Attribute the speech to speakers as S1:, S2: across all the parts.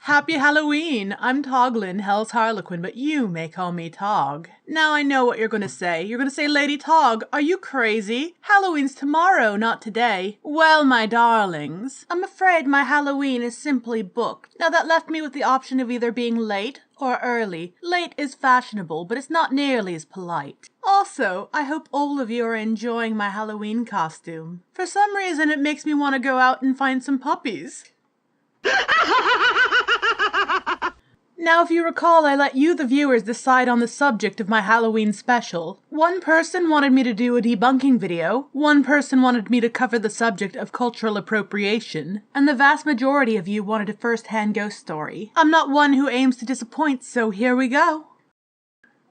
S1: Happy Halloween! I'm Toglin, Hell's Harlequin, but you may call me Tog. Now I know what you're gonna say. You're gonna say, Lady Tog, are you crazy? Halloween's tomorrow, not today. Well, my darlings, I'm afraid my Halloween is simply booked. Now that left me with the option of either being late or early. Late is fashionable, but it's not nearly as polite. Also, I hope all of you are enjoying my Halloween costume. For some reason, it makes me want to go out and find some puppies. Now, if you recall, I let you, the viewers, decide on the subject of my Halloween special. One person wanted me to do a debunking video, one person wanted me to cover the subject of cultural appropriation, and the vast majority of you wanted a first-hand ghost story. I'm not one who aims to disappoint, so here we go.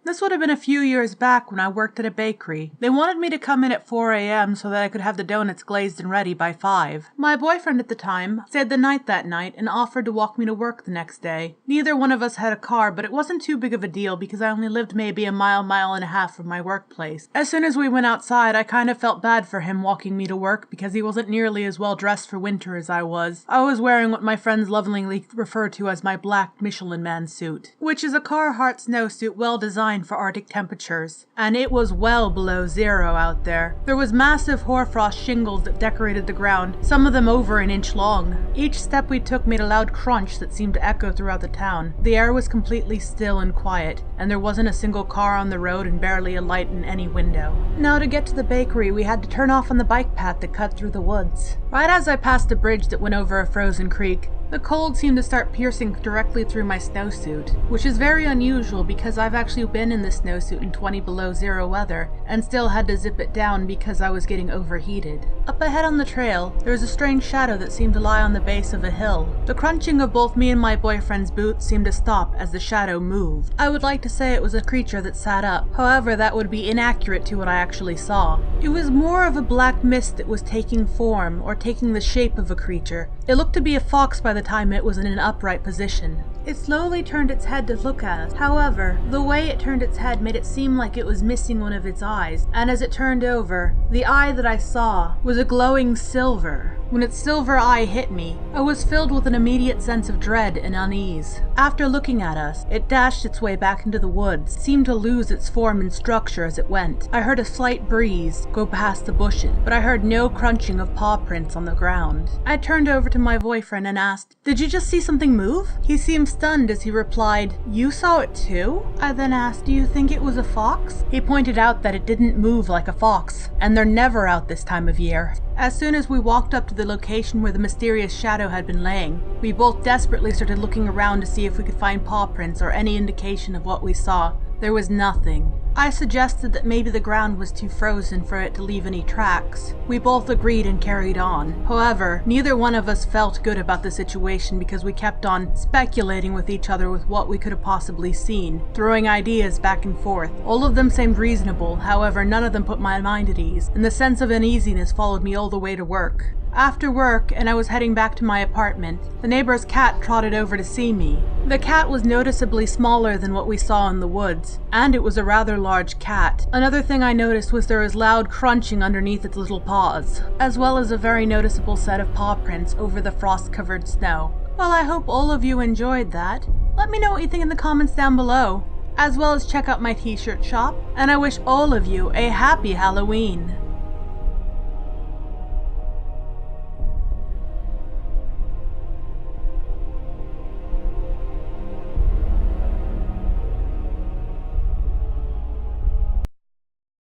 S1: This would have been a few years back when I worked at a bakery. They wanted me to come in at 4 a.m. so that I could have the donuts glazed and ready by 5. My boyfriend at the time stayed the night that night and offered to walk me to work the next day. Neither one of us had a car, but it wasn't too big of a deal because I only lived maybe a mile and a half from my workplace. As soon as we went outside, I kind of felt bad for him walking me to work because he wasn't nearly as well dressed for winter as I was. I was wearing what my friends lovingly refer to as my black Michelin Man suit, which is a Carhartt snowsuit well designed for Arctic temperatures, and it was well below zero out there. There was massive hoarfrost shingles that decorated the ground, some of them over an inch long. Each step we took made a loud crunch that seemed to echo throughout the town. The air was completely still and quiet, and there wasn't a single car on the road and barely a light in any window. Now, to get to the bakery, we had to turn off on the bike path that cut through the woods. Right as I passed a bridge that went over a frozen creek, the cold seemed to start piercing directly through my snowsuit, which is very unusual because I've actually been in this snowsuit in 20 below zero weather and still had to zip it down because I was getting overheated. Up ahead on the trail, there was a strange shadow that seemed to lie on the base of a hill. The crunching of both me and my boyfriend's boots seemed to stop as the shadow moved. I would like to say it was a creature that sat up, however that would be inaccurate to what I actually saw. It was more of a black mist that was taking form or taking the shape of a creature. It looked to be a fox by the time it was in an upright position. It slowly turned its head to look at us. However, the way it turned its head made it seem like it was missing one of its eyes, and as it turned over, the eye that I saw was a glowing silver. When its silver eye hit me, I was filled with an immediate sense of dread and unease. After looking at us, it dashed its way back into the woods, seemed to lose its form and structure as it went. I heard a slight breeze go past the bushes, but I heard no crunching of paw prints on the ground. I turned over to my boyfriend and asked, "Did you just see something move?" He seemed stunned as he replied, "You saw it too?" I then asked, "Do you think it was a fox?" He pointed out that it didn't move like a fox, and they're never out this time of year. As soon as we walked up to the location where the mysterious shadow had been laying, we both desperately started looking around to see if we could find paw prints or any indication of what we saw. There was nothing. I suggested that maybe the ground was too frozen for it to leave any tracks. We both agreed and carried on. However, neither one of us felt good about the situation because we kept on speculating with each other with what we could have possibly seen, throwing ideas back and forth. All of them seemed reasonable, however, none of them put my mind at ease, and the sense of uneasiness followed me all the way to work. After work, and I was heading back to my apartment, the neighbor's cat trotted over to see me. The cat was noticeably smaller than what we saw in the woods, and it was a rather large cat. Another thing I noticed was there was loud crunching underneath its little paws, as well as a very noticeable set of paw prints over the frost-covered snow. Well, I hope all of you enjoyed that. Let me know what you think in the comments down below, as well as check out my t-shirt shop, and I wish all of you a happy Halloween.